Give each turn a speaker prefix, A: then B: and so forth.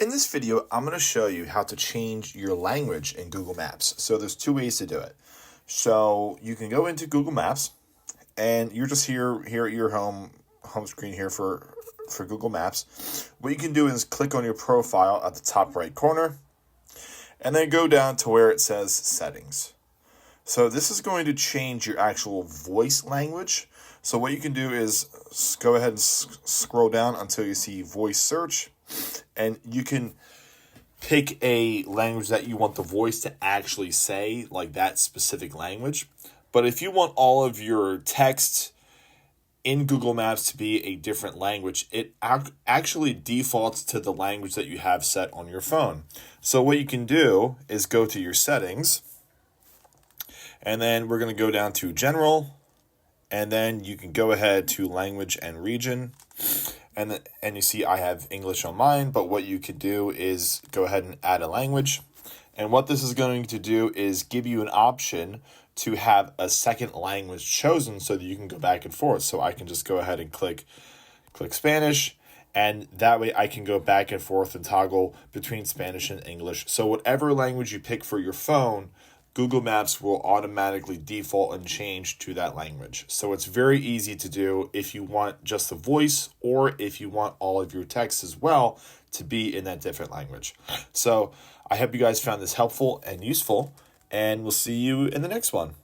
A: in this video, I'm going to show you how to change your language in Google Maps. So there's two ways to do it. So you can go into Google Maps, and you're just here at your home screen here for Google Maps. What you can do is click on your profile at the top right corner, and then go down to where it says Settings. So this is going to change your actual voice language. So what you can do is go ahead and scroll down until you see Voice Search, and you can pick a language that you want the voice to actually say, like that specific language. But if you want all of your text in Google Maps to be a different language, it actually defaults to the language that you have set on your phone. So what you can do is go to your settings, and then we're going to go down to General, and then you can go ahead to Language and Region. And you see I have English on mine, but what you could do is go ahead and add a language. And what this is going to do is give you an option to have a second language chosen so that you can go back and forth. So I can just go ahead and click Spanish, and that way I can go back and forth and toggle between Spanish and English. So whatever language you pick for your phone, Google Maps will automatically default and change to that language. So it's very easy to do if you want just the voice, or if you want all of your text as well to be in that different language. So I hope you guys found this helpful and useful, and we'll see you in the next one.